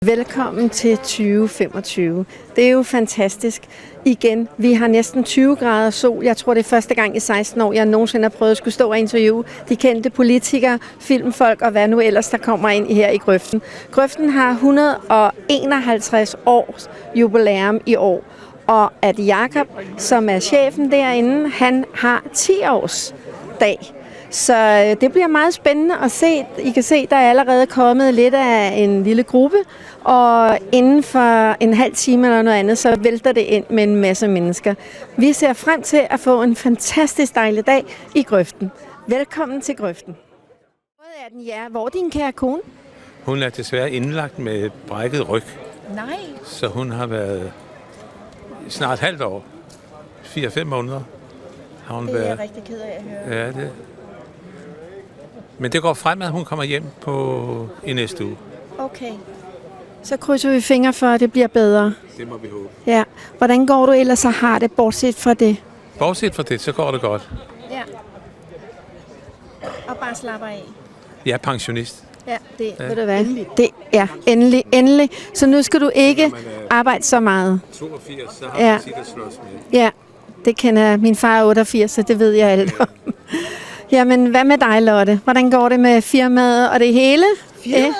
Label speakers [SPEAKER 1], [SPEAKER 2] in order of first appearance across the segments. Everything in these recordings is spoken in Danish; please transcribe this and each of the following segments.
[SPEAKER 1] Velkommen til 2025. Det er jo fantastisk. Igen, vi har næsten 20 grader sol. Jeg tror, det er første gang i 16 år, jeg nogensinde har prøvet at skulle stå og interviewe de kendte politikere, filmfolk og hvad nu ellers, der kommer ind her i Grøften. Grøften har 151 års jubilæum i år. Og at Jakob, som er chefen derinde, han har 10 års dag. Så det bliver meget spændende at se. I kan se, der er allerede kommet lidt af en lille gruppe, og inden for en halv time eller noget andet, så vælter det ind med en masse mennesker. Vi ser frem til at få en fantastisk dejlig dag i Grøften. Velkommen til Grøften. Hvor er den, ja? Hvor er din kære kone?
[SPEAKER 2] Hun er desværre indlagt med brækket ryg.
[SPEAKER 1] Nej.
[SPEAKER 2] Så hun har været snart et halvt år. 4-5 måneder har hun været.
[SPEAKER 1] Det er jeg rigtig ked af at høre.
[SPEAKER 2] Ja, det. Men det går fremad, hun kommer hjem i næste uge.
[SPEAKER 1] Okay. Så krydser vi fingre for, at det bliver bedre.
[SPEAKER 2] Det må vi håbe.
[SPEAKER 1] Ja. Hvordan går du ellers så har det, bortset fra det?
[SPEAKER 2] Bortset fra det, så går det godt.
[SPEAKER 1] Ja. Og bare slapper af.
[SPEAKER 2] Jeg er pensionist.
[SPEAKER 1] Ja, ved du hvad? Det er endelig. Så nu skal du ikke arbejde så meget.
[SPEAKER 2] 82, så har man sit at slås med.
[SPEAKER 1] Ja, det kender jeg. Min far er 88, så det ved jeg alt om. Jamen, hvad med dig, Lotte? Hvordan går det med firmaet og det hele?
[SPEAKER 3] Firmaet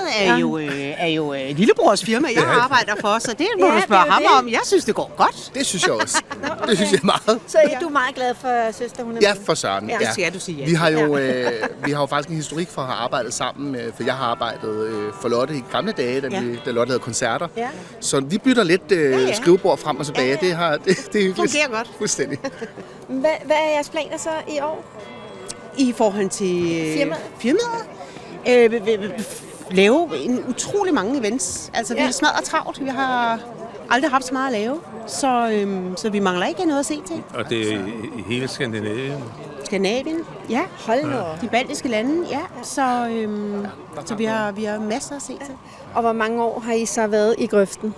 [SPEAKER 3] er jo lillebrors firma, jeg arbejder for, så det må du spørge ham om. Jeg synes, det går godt.
[SPEAKER 4] Det synes jeg også. Okay. Det synes jeg meget.
[SPEAKER 1] Så du er meget glad for søster, hun er
[SPEAKER 4] Ja, for søren.
[SPEAKER 3] Ja. Det skal du sige. Ja.
[SPEAKER 4] Vi har jo faktisk en historik for at have arbejdet sammen, for jeg har arbejdet for Lotte i gamle dage, da Lotte havde koncerter. Ja. Så vi bytter lidt skrivebord frem og tilbage. Det
[SPEAKER 3] fungerer godt.
[SPEAKER 4] Fuldstændig.
[SPEAKER 1] Hvad er jeres planer så i år?
[SPEAKER 3] I forhold til firmaet? Lave en utrolig mange events. Altså, vi er smadret travlt. Vi har aldrig haft så meget at lave. Så vi mangler ikke noget at se til.
[SPEAKER 2] Og det er i hele Skandinavien?
[SPEAKER 3] Skandinavien, ja.
[SPEAKER 1] Hold nu.
[SPEAKER 3] De baltiske lande, ja. Så vi har masser at se til.
[SPEAKER 1] Og hvor mange år har I så været i Grøften?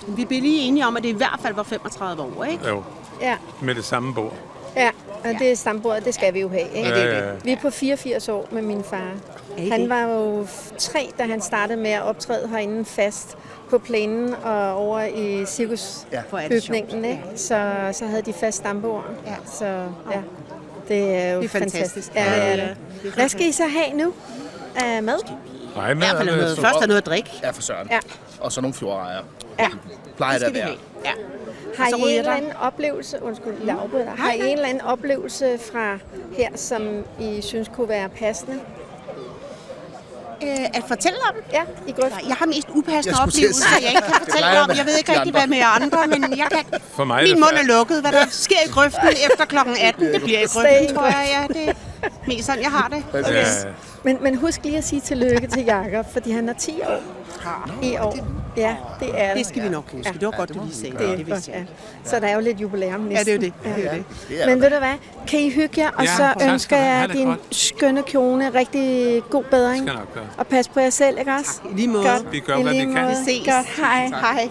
[SPEAKER 3] Vi blev lige enige om, at det i hvert fald var 35 år, ikke?
[SPEAKER 2] Jo.
[SPEAKER 1] Ja.
[SPEAKER 2] Med det samme bord.
[SPEAKER 1] Ja, og det er stambordet, det skal vi jo have, ikke?
[SPEAKER 2] Ja.
[SPEAKER 1] Vi er på 84 år med min far. Han var jo 3, da han startede med at optræde herinde fast på plænen og over i cirkusbygningen, ikke? Så havde de fast stambord. Ja. Så ja, det er jo fantastisk. Ja. Hvad skal I så have nu? Mad?
[SPEAKER 3] Først er noget at drikke.
[SPEAKER 4] Ja, for søren.
[SPEAKER 1] Ja.
[SPEAKER 4] Og så nogle fjordrejer.
[SPEAKER 1] Ja.
[SPEAKER 4] Plejer det at være.
[SPEAKER 3] Ja.
[SPEAKER 1] Har I en eller anden oplevelse, har I en eller anden oplevelse fra her, som I synes kunne være passende?
[SPEAKER 3] At fortælle om?
[SPEAKER 1] Ja, i Grøften.
[SPEAKER 3] Jeg har mest upassende oplevelser, jeg ikke kan fortælle om. Jeg ved ikke rigtig, hvad med andre, men jeg kan... Min mund er lukket. Hvad der sker i Grøften efter kl. 18, det bliver i Grøften, tror jeg. Ja, det er mest sådan, jeg har det.
[SPEAKER 1] Okay. Men husk lige at sige tillykke til Jakob, fordi han er 10 år i år. Ja, det er
[SPEAKER 3] det skal vi nok huske. Det var godt, du lige sagde det.
[SPEAKER 1] Det ja. Så der er jo lidt jubilæum næsten.
[SPEAKER 3] Ja, det er jo det.
[SPEAKER 1] Men ved du hvad? Kan I hygge jer? Og så ønsker jeg din skønne kjone rigtig god bedring.
[SPEAKER 2] Skal nok gøre.
[SPEAKER 1] Og pas på jer selv, ikke også?
[SPEAKER 3] Tak. I lige måde.
[SPEAKER 2] Vi gør, hvad vi kan.
[SPEAKER 1] Godt. Hej.